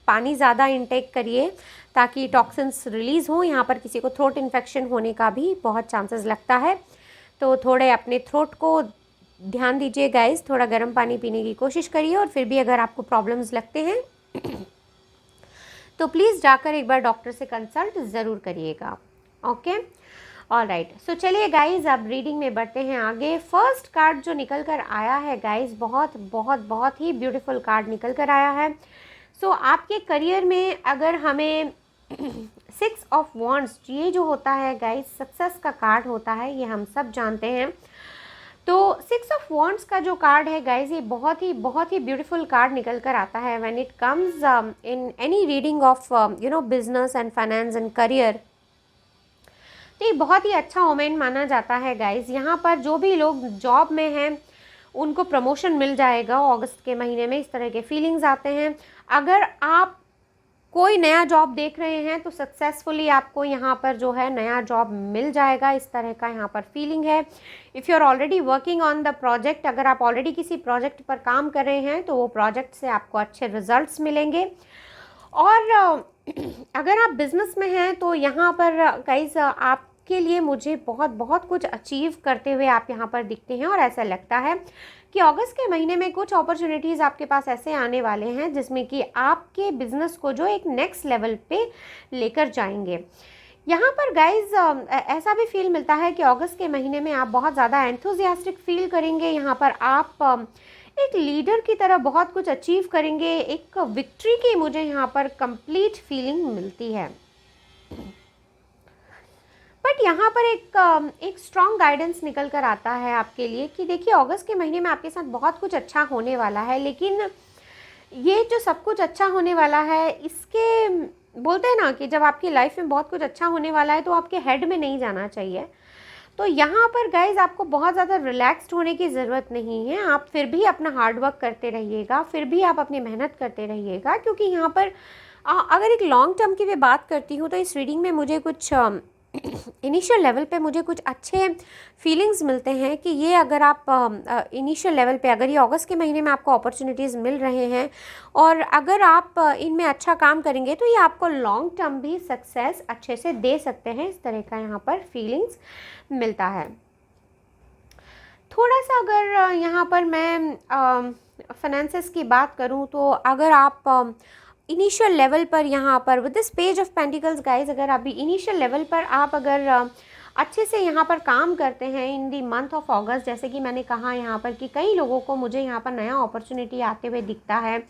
Speaker 1: पानी ज़्यादा इंटेक करिए ताकि टॉक्सिन्स रिलीज़ हों। यहाँ पर किसी को थ्रोट इन्फेक्शन होने का भी बहुत चांसेस लगता है, तो थोड़े अपने थ्रोट को ध्यान दीजिए गाइस। थोड़ा गर्म पानी पीने की कोशिश करिए और फिर भी अगर आपको प्रॉब्लम्स लगते हैं तो प्लीज़ जाकर एक बार डॉक्टर से कंसल्ट ज़रूर करिएगा। Okay, alright. सो चलिए गाइज, अब रीडिंग में बढ़ते हैं आगे। फर्स्ट कार्ड जो निकल कर आया है गाइज, बहुत बहुत बहुत ही ब्यूटीफुल कार्ड निकल कर आया है। सो आपके करियर में अगर हमें 6 ऑफ वॉन्ड्स, ये जो होता है गाइज सक्सेस का कार्ड होता है, ये हम सब जानते हैं। तो 6 ऑफ वॉन्ड्स का जो कार्ड है गाइज, ये बहुत ही ब्यूटीफुल कार्ड निकल कर आता है when it comes in any reading of business and finance and career. तो ये बहुत ही अच्छा ओमेन माना जाता है गाइज। यहाँ पर जो भी लोग जॉब में हैं उनको प्रमोशन मिल जाएगा अगस्त के महीने में, इस तरह के फीलिंग्स आते हैं। अगर आप कोई नया जॉब देख रहे हैं तो सक्सेसफुली आपको यहाँ पर जो है नया जॉब मिल जाएगा, इस तरह का यहाँ पर फीलिंग है। If you are already working on the project, अगर आप ऑलरेडी किसी प्रोजेक्ट पर काम कर रहे हैं तो वो प्रोजेक्ट से आपको अच्छे रिजल्ट्स मिलेंगे। और अगर आप बिजनेस में हैं तो यहाँ पर गाइस आपके लिए मुझे बहुत बहुत कुछ अचीव करते हुए आप यहाँ पर दिखते हैं और ऐसा लगता है कि अगस्त के महीने में कुछ अपॉर्चुनिटीज़ आपके पास ऐसे आने वाले हैं जिसमें कि आपके बिजनेस को जो एक नेक्स्ट लेवल पे लेकर जाएंगे। यहाँ पर गाइज ऐसा भी फील मिलता है कि अगस्त के महीने में आप बहुत ज़्यादा एंथुजियास्टिक फील करेंगे। यहाँ पर आप एक लीडर की तरह बहुत कुछ अचीव करेंगे, एक विक्ट्री की मुझे यहाँ पर कंप्लीट फीलिंग मिलती है। बट यहाँ पर एक स्ट्रॉन्ग गाइडेंस निकल कर आता है आपके लिए कि देखिए अगस्त के महीने में आपके साथ बहुत कुछ अच्छा होने वाला है, लेकिन ये जो सब कुछ अच्छा होने वाला है, इसके बोलते हैं ना कि जब आपकी लाइफ में बहुत कुछ अच्छा होने वाला है तो आपके हेड में नहीं जाना चाहिए। तो यहाँ पर गाइज आपको बहुत ज़्यादा रिलैक्स्ड होने की ज़रूरत नहीं है। आप फिर भी अपना हार्डवर्क करते रहिएगा, फिर भी आप अपनी मेहनत करते रहिएगा, क्योंकि यहाँ पर अगर एक लॉन्ग टर्म की मैं बात करती हूँ तो इस रीडिंग में मुझे कुछ इनिशियल लेवल पे मुझे कुछ अच्छे फीलिंग्स मिलते हैं कि ये अगर आप इनिशियल लेवल पे अगर ये अगस्त के महीने में आपको अपॉर्चुनिटीज़ मिल रहे हैं और अगर आप इनमें अच्छा काम करेंगे तो ये आपको लॉन्ग टर्म भी सक्सेस अच्छे से दे सकते हैं, इस तरह का यहाँ पर फीलिंग्स मिलता है। थोड़ा सा अगर यहाँ पर मैं फाइनेंसेस की बात करूँ तो अगर आप इनिशियल लेवल पर यहाँ पर with this page of pentacles guys, अगर अभी इनिशियल लेवल पर आप अगर अच्छे से यहाँ पर काम करते हैं इन दी मंथ ऑफ अगस्त, जैसे कि मैंने कहा यहाँ पर कि कई लोगों को मुझे यहाँ पर नया अपॉर्चुनिटी आते हुए दिखता है।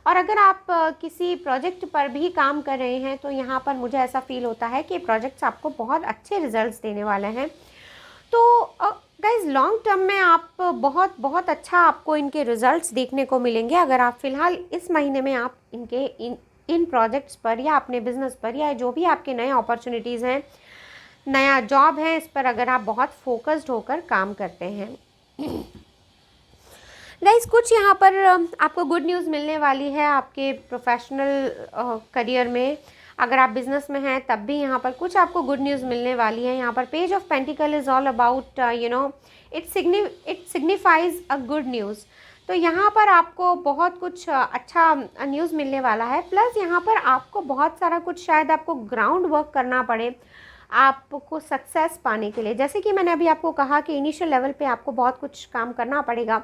Speaker 1: और अगर आप किसी प्रोजेक्ट पर भी काम कर रहे हैं तो यहाँ पर मुझे ऐसा फील होता है कि प्रोजेक्ट्स आपको बहुत अच्छे रिजल्ट्स देने वाले हैं। तो गाइज लॉन्ग टर्म में आप बहुत बहुत अच्छा आपको इनके रिजल्ट्स देखने को मिलेंगे अगर आप फ़िलहाल इस महीने में आप इनके इन प्रोजेक्ट्स पर या अपने बिजनेस पर या जो भी आपके नए अपॉर्चुनिटीज़ हैं, नया जॉब है, इस पर अगर आप बहुत फोकस्ड होकर काम करते हैं। गाइज कुछ यहाँ पर आपको गुड न्यूज़ मिलने वाली है आपके प्रोफेशनल करियर में। अगर आप बिजनेस में हैं तब भी यहाँ पर कुछ आपको गुड न्यूज़ मिलने वाली है। यहाँ पर page of pentacle is all about it signifies a good news. तो यहाँ पर आपको बहुत कुछ अच्छा न्यूज़ मिलने वाला है। प्लस यहाँ पर आपको बहुत सारा कुछ शायद आपको ग्राउंड वर्क करना पड़े आपको सक्सेस पाने के लिए। जैसे कि मैंने अभी आपको कहा कि इनिशियल लेवल पे आपको बहुत कुछ काम करना पड़ेगा।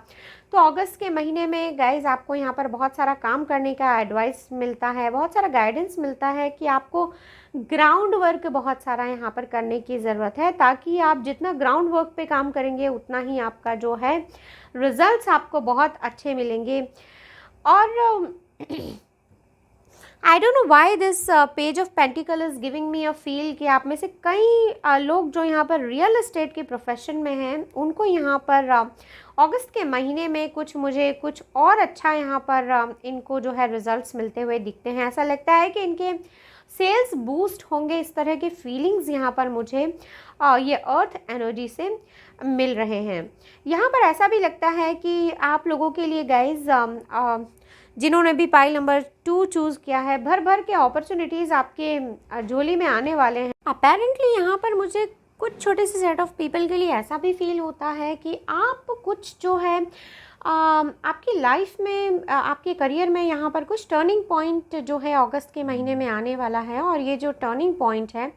Speaker 1: तो अगस्त के महीने में गाइज आपको यहाँ पर बहुत सारा काम करने का एडवाइस मिलता है, बहुत सारा गाइडेंस मिलता है कि आपको ग्राउंड वर्क बहुत सारा यहाँ पर करने की ज़रूरत है, ताकि आप जितना ग्राउंड वर्क पे काम करेंगे उतना ही आपका जो है रिजल्ट्स आपको बहुत अच्छे मिलेंगे। और I don't know why this page of pentacle is giving me a feel कि आप में से कई लोग जो यहाँ पर रियल एस्टेट के प्रोफेशन में हैं उनको यहाँ पर अगस्त के महीने में मुझे कुछ और अच्छा यहाँ पर इनको जो है रिजल्ट्स मिलते हुए दिखते हैं। ऐसा लगता है कि इनके सेल्स बूस्ट होंगे, इस तरह के फीलिंग्स यहाँ पर मुझे ये अर्थ एनर्जी से मिल रहे हैं। यहाँ पर ऐसा भी लगता है कि आप लोगों के लिए गाइज जिन्होंने भी पाइल नंबर 2 चूज़ किया है, भर भर के अपॉर्चुनिटीज़ आपके झोली में आने वाले हैं। अपेरेंटली यहाँ पर मुझे कुछ छोटे से सेट ऑफ पीपल के लिए ऐसा भी फील होता है कि आप कुछ जो है आपकी लाइफ में आपके करियर में यहाँ पर कुछ टर्निंग पॉइंट जो है अगस्त के महीने में आने वाला है। और ये जो टर्निंग पॉइंट है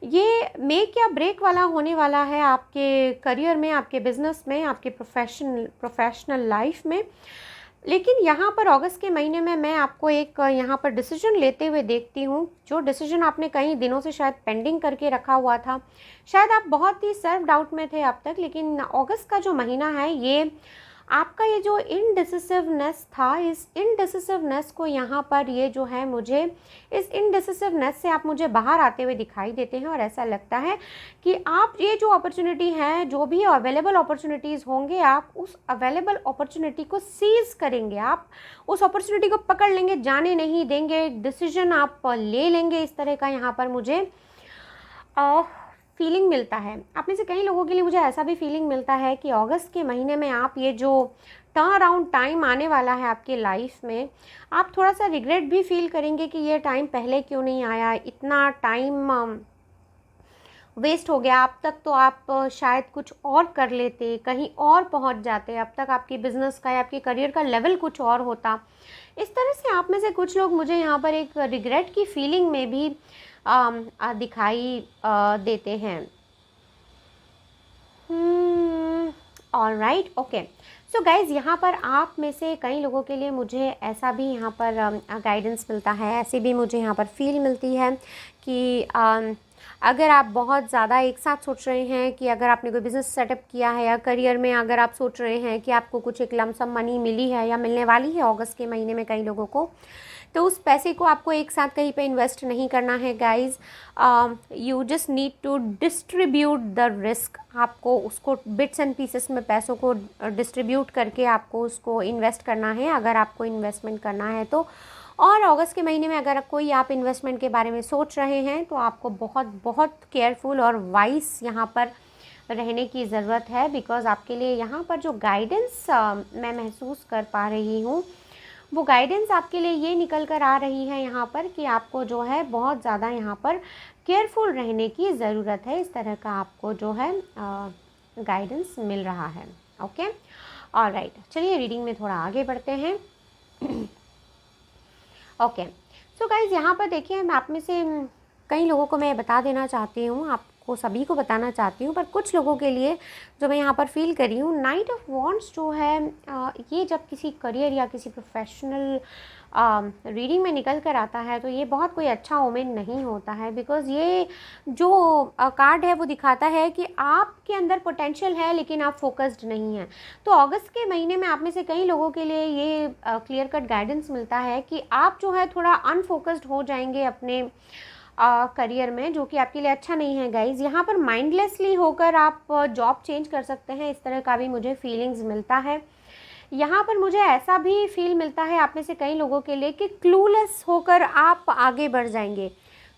Speaker 1: ये मेक या ब्रेक वाला होने वाला है आपके करियर में, आपके बिजनेस में, आपके प्रोफेशनल लाइफ में। लेकिन यहाँ पर अगस्त के महीने में मैं आपको एक यहाँ पर डिसीजन लेते हुए देखती हूँ, जो डिसीजन आपने कई दिनों से शायद पेंडिंग करके रखा हुआ था। शायद आप बहुत ही सेल्फ डाउट में थे अब तक, लेकिन अगस्त का जो महीना है ये आपका ये जो इनडिसिसिवनेस था, इस इनडिसिसिवनेस को यहाँ पर ये जो है मुझे इस इनडिसिसिवनेस से आप मुझे बाहर आते हुए दिखाई देते हैं। और ऐसा लगता है कि आप ये जो अपॉर्चुनिटी है, जो भी अवेलेबल अपॉर्चुनिटीज़ होंगे, आप उस अवेलेबल अपॉर्चुनिटी को सीज़ करेंगे, आप उस अपॉर्चुनिटी को पकड़ लेंगे, जाने नहीं देंगे, डिसीजन आप ले लेंगे। इस तरह का यहाँ पर मुझे फीलिंग मिलता है। आप में से कई लोगों के लिए मुझे ऐसा भी फीलिंग मिलता है कि अगस्त के महीने में आप ये जो टर्न अराउंड टाइम आने वाला है आपके लाइफ में, आप थोड़ा सा रिग्रेट भी फील करेंगे कि ये टाइम पहले क्यों नहीं आया, इतना टाइम वेस्ट हो गया। अब तक तो आप शायद कुछ और कर लेते, कहीं और पहुंच जाते, अब तक आपकी बिज़नेस का या आपके करियर का लेवल कुछ और होता। इस तरह से आप में से कुछ लोग मुझे यहाँ पर एक रिग्रेट की फीलिंग में भी दिखाई देते हैं। All right, okay. So guys, यहाँ पर आप में से कई लोगों के लिए मुझे ऐसा भी यहाँ पर गाइडेंस मिलता है, ऐसी भी मुझे यहाँ पर फील मिलती है कि अगर आप बहुत ज़्यादा एक साथ सोच रहे हैं कि अगर आपने कोई बिज़नेस सेटअप किया है या करियर में अगर आप सोच रहे हैं कि आपको कुछ एक लमसम मनी मिली है या मिलने वाली है अगस्त के महीने में कई लोगों को, तो उस पैसे को आपको एक साथ कहीं पे इन्वेस्ट नहीं करना है guys. You just need to distribute the risk. आपको उसको बिट्स एंड पीसेस में पैसों को डिस्ट्रीब्यूट करके आपको उसको इन्वेस्ट करना है, अगर आपको इन्वेस्टमेंट करना है तो। और अगस्त के महीने में अगर कोई आप इन्वेस्टमेंट के बारे में सोच रहे हैं तो आपको बहुत बहुत केयरफुल और वाइस यहाँ पर रहने की ज़रूरत है, बिकॉज़ आपके लिए यहाँ पर जो गाइडेंस मैं महसूस कर पा रही हूँ, वो गाइडेंस आपके लिए ये निकल कर आ रही है यहाँ पर कि आपको जो है बहुत ज़्यादा यहाँ पर केयरफुल रहने की ज़रूरत है। इस तरह का आपको जो है गाइडेंस मिल रहा है। ओके, ऑलराइट, चलिए रीडिंग में थोड़ा आगे बढ़ते हैं। ओके, सो गाइज, यहाँ पर देखिए, मैं आप में से कई लोगों को मैं बता देना चाहती हूँ, आपको सभी को बताना चाहती हूँ, पर कुछ लोगों के लिए जो मैं यहाँ पर फील करी हूँ, नाइट ऑफ वॉन्ड्स जो है ये जब किसी करियर या किसी प्रोफेशनल रीडिंग में निकल कर आता है तो ये बहुत कोई अच्छा ओमेन नहीं होता है, बिकॉज़ ये जो कार्ड है वो दिखाता है कि आपके अंदर पोटेंशियल है लेकिन आप फोकस्ड नहीं हैं। तो अगस्त के महीने में आप में से कई लोगों के लिए ये क्लियर कट गाइडेंस मिलता है कि आप जो है थोड़ा अनफोकस्ड हो जाएंगे अपने करियर में, जो कि आपके लिए अच्छा नहीं है गाइज। यहाँ पर माइंडलेसली होकर आप जॉब चेंज कर सकते हैं, इस तरह का भी मुझे फीलिंग्स मिलता है। यहाँ पर मुझे ऐसा भी फील मिलता है आप में से कई लोगों के लिए कि क्लूलेस होकर आप आगे बढ़ जाएंगे।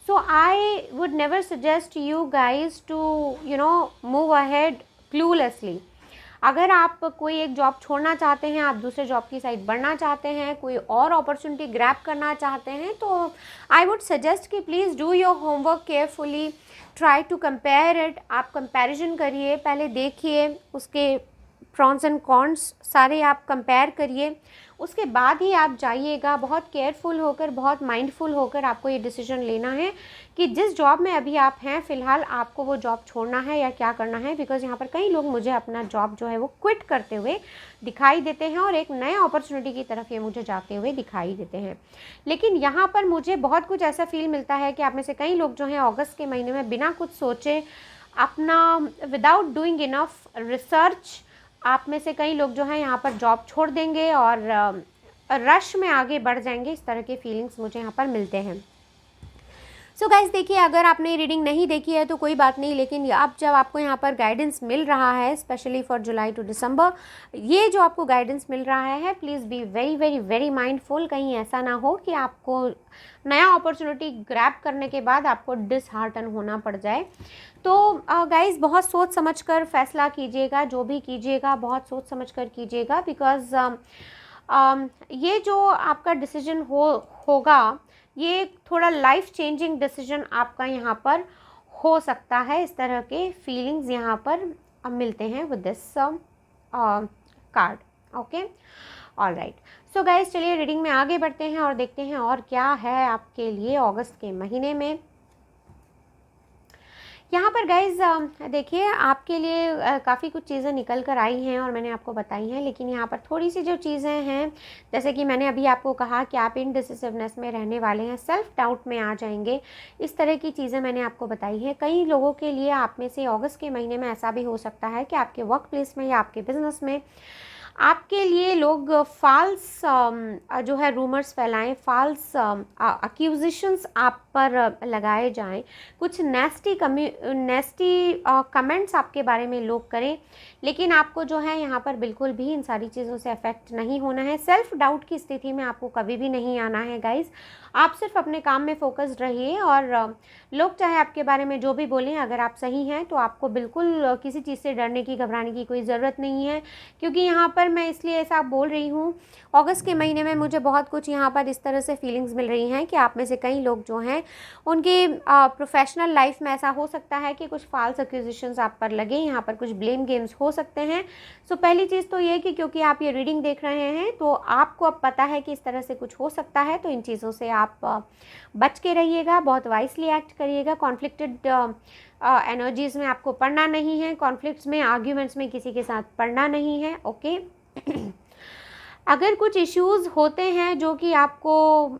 Speaker 1: So I would never suggest you guys to move ahead cluelessly. अगर आप कोई एक जॉब छोड़ना चाहते हैं, आप दूसरे जॉब की साइड बढ़ना चाहते हैं, कोई और अपॉर्चुनिटी ग्रैब करना चाहते हैं, तो आई वुड सजेस्ट कि please do your homework carefully, try to compare it. आप कंपैरिजन करिए, पहले देखिए उसके प्रॉन्स एंड कॉन्स सारे आप कंपेयर करिए, उसके बाद ही आप जाइएगा। बहुत केयरफुल होकर, बहुत माइंडफुल होकर आपको ये डिसीजन लेना है कि जिस जॉब में अभी आप हैं फ़िलहाल आपको वो जॉब छोड़ना है या क्या करना है। बिकॉज़ यहाँ पर कई लोग मुझे अपना जॉब जो है वो क्विट करते हुए दिखाई देते हैं और एक नए अपॉर्चुनिटी की तरफ ये मुझे जाते हुए दिखाई देते हैं। लेकिन यहाँ पर मुझे बहुत कुछ ऐसा फील मिलता है कि आप में से कई लोग जो हैं अगस्त के महीने में बिना कुछ सोचे, अपना विदाउट डूइंग इनफ रिसर्च, आप में से कई लोग जो हैं यहाँ पर जॉब छोड़ देंगे और रश में आगे बढ़ जाएंगे। इस तरह के फीलिंग्स मुझे यहाँ पर मिलते हैं। सो गाइस, देखिए, अगर आपने रीडिंग नहीं देखी है तो कोई बात नहीं, लेकिन अब जब आपको यहाँ पर गाइडेंस मिल रहा है, स्पेशली फॉर जुलाई टू दिसंबर, ये जो आपको गाइडेंस मिल रहा है, please be very very very mindful. कहीं ऐसा ना हो कि आपको नया अपॉर्चुनिटी ग्रैब करने के बाद आपको डिसहार्टन होना पड़ जाए। तो गाइज़, बहुत सोच समझ कर फैसला कीजिएगा, जो भी कीजिएगा बहुत सोच समझ कर कीजिएगा, बिकॉज़ ये जो आपका डिसीजन होगा, ये थोड़ा लाइफ चेंजिंग डिसीजन आपका यहाँ पर हो सकता है। इस तरह के फीलिंग्स यहाँ पर मिलते हैं with this card. Okay, all right. So guys, चलिए रीडिंग में आगे बढ़ते हैं और देखते हैं और क्या है आपके लिए अगस्त के महीने में। यहाँ पर गाइज देखिए, आपके लिए काफ़ी कुछ चीज़ें निकल कर आई हैं और मैंने आपको बताई हैं, लेकिन यहाँ पर थोड़ी सी जो चीज़ें हैं, जैसे कि मैंने अभी आपको कहा कि आप इनडिसिसिवनेस में रहने वाले हैं, सेल्फ डाउट में आ जाएंगे, इस तरह की चीज़ें मैंने आपको बताई हैं। कई लोगों के लिए आप में से अगस्त के महीने में ऐसा भी हो सकता है कि आपके वर्क प्लेस में या आपके बिजनेस में आपके लिए लोग फाल्स जो है रूमर्स फैलाएं, फाल्स अक्यूजिशंस आप पर लगाए जाएं, कुछ नेस्टी कमेंट्स आपके बारे में लोग करें, लेकिन आपको जो है यहाँ पर बिल्कुल भी इन सारी चीज़ों से अफेक्ट नहीं होना है। सेल्फ डाउट की स्थिति में आपको कभी भी नहीं आना है गाइज। आप सिर्फ अपने काम में फोकस्ड रहिए और लोग चाहे आपके बारे में जो भी बोलें, अगर आप सही हैं तो आपको बिल्कुल किसी चीज़ से डरने की, घबराने की कोई ज़रूरत नहीं है। क्योंकि यहाँ पर मैं इसलिए ऐसा बोल रही हूँ, अगस्त के महीने में मुझे बहुत कुछ यहाँ पर इस तरह से फीलिंग्स मिल रही हैं कि आप में से कई लोग जो हैं उनके प्रोफेशनल लाइफ में ऐसा हो सकता है कि कुछ फॉल्स एक्यूजिशंस आप पर लगे, यहाँ पर कुछ ब्लेम गेम्स हो सकते हैं। सो पहली चीज़ तो ये कि क्योंकि आप ये रीडिंग देख रहे हैं तो आपको अब पता है कि इस तरह से कुछ हो सकता है, तो इन चीज़ों से आप बच के रहिएगा, बहुत वाइसली एक्ट करिएगा। कॉन्फ्लिक्टेड एनर्जीज़ में आपको पढ़ना नहीं है, कॉन्फ्लिक्ट्स में, आर्ग्यूमेंट्स में किसी के साथ पढ़ना नहीं है। ओके अगर कुछ इश्यूज़ होते हैं जो कि आपको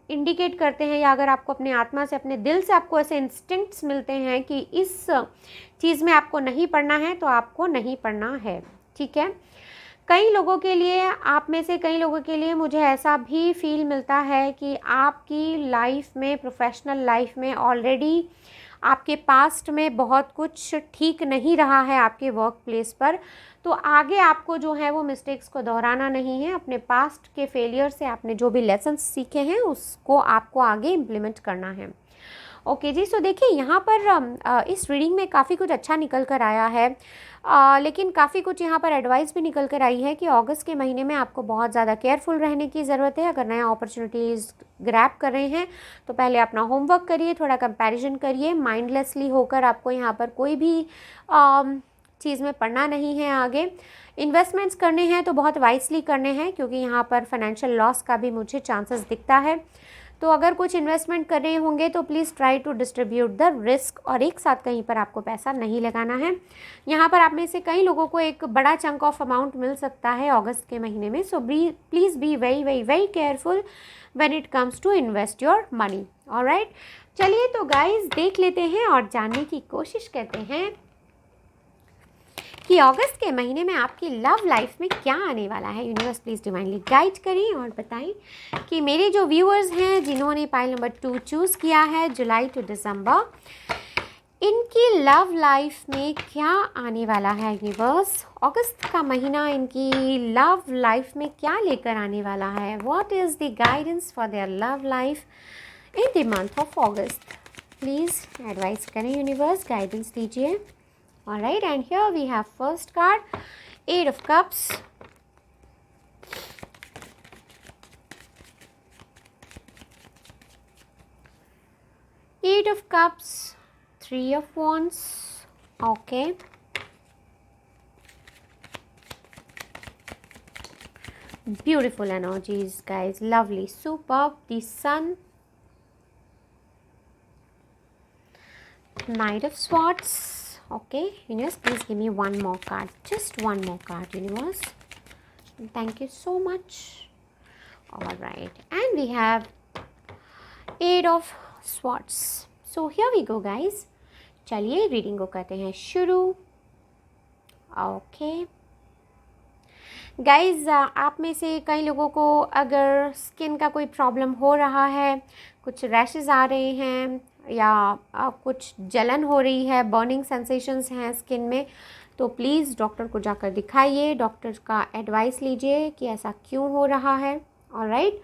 Speaker 1: इंडिकेट करते हैं, या अगर आपको अपने आत्मा से, अपने दिल से आपको ऐसे इंस्टिंक्ट्स मिलते हैं कि इस चीज़ में आपको नहीं पढ़ना है, तो आपको नहीं पढ़ना है, ठीक है। कई लोगों के लिए, आप में से कई लोगों के लिए मुझे ऐसा भी फील मिलता है कि आपकी लाइफ में, प्रोफेशनल लाइफ में ऑलरेडी आपके पास्ट में बहुत कुछ ठीक नहीं रहा है आपके वर्क प्लेस पर, तो आगे आपको जो है वो मिस्टेक्स को दोहराना नहीं है। अपने पास्ट के फेलियर से आपने जो भी लेसन्स सीखे हैं उसको आपको आगे इम्प्लीमेंट करना है। ओके जी, सो देखिए यहाँ पर इस रीडिंग में काफ़ी कुछ अच्छा निकल कर आया है, लेकिन काफ़ी कुछ यहाँ पर एडवाइस भी निकल कर आई है कि अगस्त के महीने में आपको बहुत ज़्यादा केयरफुल रहने की ज़रूरत है। अगर नया अपॉर्चुनिटीज़ ग्रैब कर रहे हैं तो पहले अपना होमवर्क करिए, थोड़ा कंपैरिजन करिए, माइंडलेसली होकर आपको यहाँ पर कोई भी चीज़ में पढ़ना नहीं है। आगे इन्वेस्टमेंट्स करने हैं तो बहुत वाइसली करने हैं, क्योंकि यहाँ पर फाइनेंशियल लॉस का भी मुझे चांसेस दिखता है। तो अगर कुछ इन्वेस्टमेंट कर रहे होंगे तो please try to distribute the risk, और एक साथ कहीं पर आपको पैसा नहीं लगाना है। यहाँ पर आप में से कई लोगों को एक बड़ा चंक ऑफ अमाउंट मिल सकता है अगस्त के महीने में। So please be very very very careful when it comes to invest your money. Alright, चलिए तो गाइज देख लेते हैं और जानने की कोशिश करते हैं कि अगस्त के महीने में आपकी लव लाइफ में क्या आने वाला है। यूनिवर्स प्लीज़ डिवाइनली गाइड करें और बताएं कि मेरे जो व्यूअर्स हैं जिन्होंने पाइल नंबर 2 चूज़ किया है, जुलाई टू दिसंबर, इनकी लव लाइफ में क्या आने वाला है। यूनिवर्स अगस्त का महीना इनकी लव लाइफ में क्या लेकर आने वाला है। What is the guidance for their love life in the month of August. Please advice करें, यूनिवर्स गाइडेंस दीजिए। All right, and here we have first card, 8 of Cups, Eight of Cups, 3 of Wands. Okay, beautiful energies guys, lovely, superb. The Sun, Knight of Swords. Okay, universe, please give me one more card, just one more card, universe. Thank you so much. All right, and we have 8 of Swords. So here we go guys, चलिए रीडिंग को करते हैं शुरू। ओके गाइज, आप में से कई लोगों को अगर स्किन का कोई प्रॉब्लम हो रहा है, कुछ रैशेस आ रहे हैं या कुछ जलन हो रही है, बर्निंग सेंसेशंस हैं स्किन में, तो प्लीज़ डॉक्टर को जाकर दिखाइए, डॉक्टर का एडवाइस लीजिए कि ऐसा क्यों हो रहा है। ऑलराइट,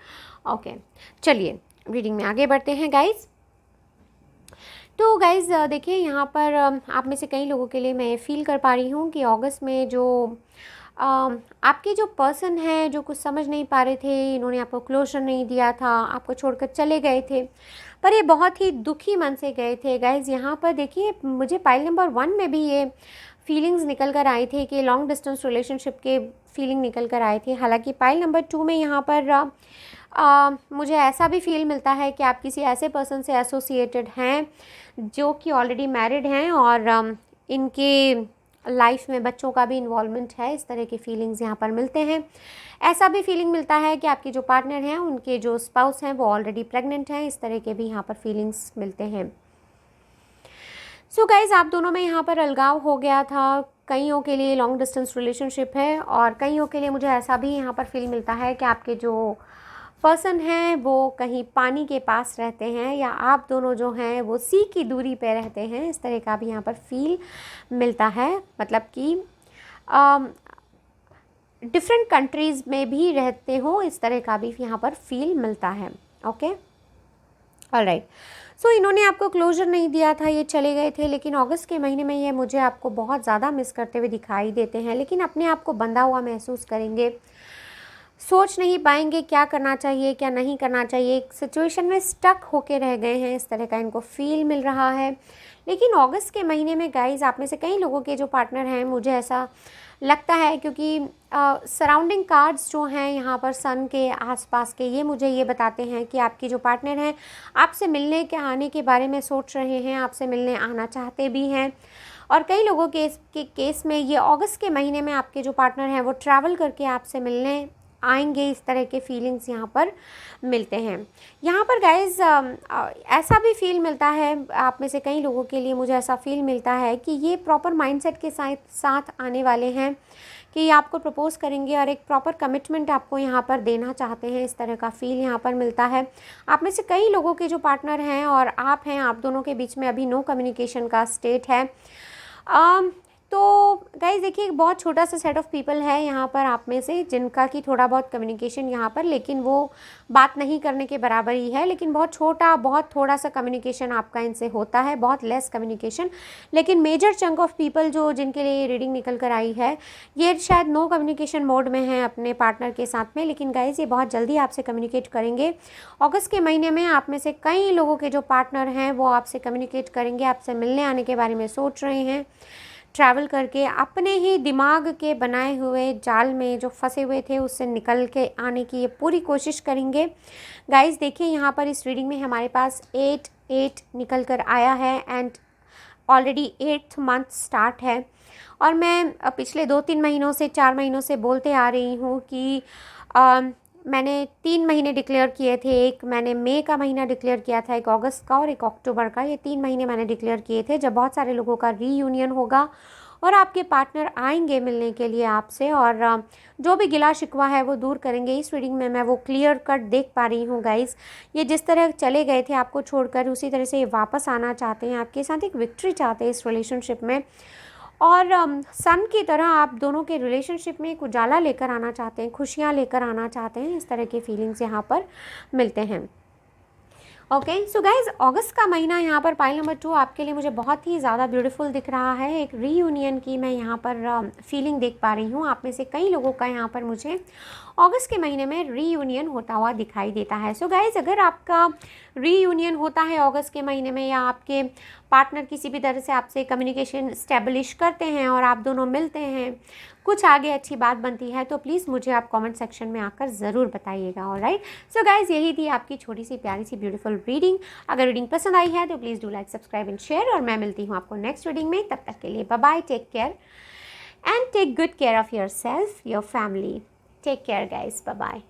Speaker 1: ओके, चलिए रीडिंग में आगे बढ़ते हैं गाइज। तो गाइज देखिए यहाँ पर आप में से कई लोगों के लिए मैं फील कर पा रही हूँ कि अगस्त में जो आपके जो पर्सन हैं जो कुछ समझ नहीं पा रहे थे, इन्होंने आपको क्लोजर नहीं दिया था, आपको छोड़कर चले गए थे, पर ये बहुत ही दुखी मन से गए थे। गाइज़ यहाँ पर देखिए, मुझे पाइल नंबर 1 में भी ये फीलिंग्स निकल कर आई थी कि लॉन्ग डिस्टेंस रिलेशनशिप के फीलिंग निकल कर आए थे। हालांकि पाइल नंबर 2 में यहाँ पर मुझे ऐसा भी फील मिलता है कि आप किसी ऐसे पर्सन से एसोसिएटेड हैं जो कि ऑलरेडी मैरिड हैं और इनके लाइफ में बच्चों का भी इन्वॉल्वमेंट है। इस तरह के फीलिंग्स यहाँ पर मिलते हैं। ऐसा भी फीलिंग मिलता है कि आपके जो पार्टनर हैं, उनके जो स्पाउस हैं, वो ऑलरेडी प्रेग्नेंट हैं। इस तरह के भी यहाँ पर फीलिंग्स मिलते हैं। सो गाइज़, आप दोनों में यहाँ पर अलगाव हो गया था। कईयों के लिए लॉन्ग डिस्टेंस रिलेशनशिप है और कईयों के लिए मुझे ऐसा भी यहाँ पर फील मिलता है कि आपके जो पर्सन हैं वो कहीं पानी के पास रहते हैं या आप दोनों जो हैं वो सी की दूरी पे रहते हैं। इस तरह का भी यहाँ पर फील मिलता है, मतलब कि डिफरेंट कंट्रीज़ में भी रहते हो, इस तरह का भी यहाँ पर फील मिलता है। Okay, alright. सो इन्होंने आपको क्लोजर नहीं दिया था, ये चले गए थे, लेकिन अगस्त के महीने में ये मुझे आपको बहुत ज़्यादा मिस करते हुए दिखाई देते हैं, लेकिन अपने आप को बंधा हुआ महसूस करेंगे, सोच नहीं पाएंगे क्या करना चाहिए क्या नहीं करना चाहिए, एक सिचुएशन में स्टक होके रह गए हैं। इस तरह का इनको फील मिल रहा है। लेकिन अगस्त के महीने में गाइज़, आप में से कई लोगों के जो पार्टनर हैं, मुझे ऐसा लगता है, क्योंकि सराउंडिंग कार्ड्स जो हैं यहाँ पर सन के आसपास के, ये मुझे ये बताते हैं कि आपके जो पार्टनर हैं आपसे मिलने के आने के बारे में सोच रहे हैं, आपसे मिलने आना चाहते भी हैं। और कई लोगों के केस में ये अगस्त के महीने में आपके जो पार्टनर हैं वो ट्रैवल करके आपसे मिलने आएंगे। इस तरह के फीलिंग्स यहाँ पर मिलते हैं। यहाँ पर गाइज़ ऐसा भी फील मिलता है, आप में से कई लोगों के लिए मुझे ऐसा फील मिलता है कि ये प्रॉपर माइंडसेट के साथ आने वाले हैं कि ये आपको प्रपोज़ करेंगे और एक प्रॉपर कमिटमेंट आपको यहाँ पर देना चाहते हैं। इस तरह का फील यहाँ पर मिलता है। आप में से कई लोगों के जो पार्टनर हैं और आप हैं, आप दोनों के बीच में अभी नो कम्युनिकेशन का स्टेट है। तो गाइज़ देखिए, एक बहुत छोटा सा सेट ऑफ पीपल है यहाँ पर आप में से जिनका कि थोड़ा बहुत कम्युनिकेशन यहाँ पर, लेकिन वो बात नहीं करने के बराबर ही है, लेकिन बहुत छोटा, बहुत थोड़ा सा कम्युनिकेशन आपका इनसे होता है, बहुत लेस कम्युनिकेशन। लेकिन मेजर चंक ऑफ पीपल जो जिनके लिए रीडिंग निकल कर आई है, ये शायद नो कम्युनिकेशन मोड में है अपने पार्टनर के साथ में, लेकिन गाइज़ ये बहुत जल्दी आपसे कम्युनिकेट करेंगे। अगस्त के महीने में आप में से कई लोगों के जो पार्टनर हैं वो आपसे कम्युनिकेट करेंगे, आपसे मिलने आने के बारे में सोच रहे हैं, ट्रैवल करके अपने ही दिमाग के बनाए हुए जाल में जो फंसे हुए थे उससे निकल के आने की ये पूरी कोशिश करेंगे। गाइस देखिए, यहाँ पर इस रीडिंग में हमारे पास 8 निकल कर आया है and already 8th month start है। और मैं पिछले 2-3 महीनों से 4 महीनों से बोलते आ रही हूँ कि मैंने 3 महीने डिक्लेयर किए थे। एक मैंने मई का महीना डिक्लेयर किया था, एक अगस्त का और एक अक्टूबर का। ये 3 महीने मैंने डिक्लेयर किए थे जब बहुत सारे लोगों का रीयूनियन होगा और आपके पार्टनर आएंगे मिलने के लिए आपसे और जो भी गिला शिकवा है वो दूर करेंगे। इस रीडिंग में मैं वो क्लियर कट देख पा रही हूँ गाइज़। ये जिस तरह चले गए थे आपको छोड़कर, उसी तरह से ये वापस आना चाहते हैं, आपके साथ एक विक्ट्री चाहते हैं इस रिलेशनशिप में। और सन की तरह आप दोनों के रिलेशनशिप में एक उजाला लेकर आना चाहते हैं, खुशियाँ लेकर आना चाहते हैं। इस तरह के फीलिंग्स यहाँ पर मिलते हैं। ओके, सो गाइज अगस्त का महीना यहाँ पर पाइल नंबर 2 आपके लिए मुझे बहुत ही ज़्यादा ब्यूटीफुल दिख रहा है। एक रीयूनियन की मैं यहाँ पर फीलिंग देख पा रही हूँ। आप में से कई लोगों का यहाँ पर मुझे अगस्त के महीने में रीयूनियन होता हुआ दिखाई देता है। सो गाइज, अगर आपका रीयूनियन होता है अगस्त के महीने में या आपके पार्टनर किसी भी तरह से आपसे कम्युनिकेशन स्टैब्लिश करते हैं और आप दोनों मिलते हैं, कुछ आगे अच्छी बात बनती है, तो प्लीज़ मुझे आप कमेंट सेक्शन में आकर ज़रूर बताइएगा। ऑलराइट, सो गाइज़ यही थी आपकी छोटी सी प्यारी सी ब्यूटीफुल रीडिंग। अगर रीडिंग पसंद आई है तो please do like, subscribe and share. और मैं मिलती हूँ आपको नेक्स्ट रीडिंग में। तब तक के लिए bye bye, take care and take good care of yourself, your family. Take care guys, bye bye.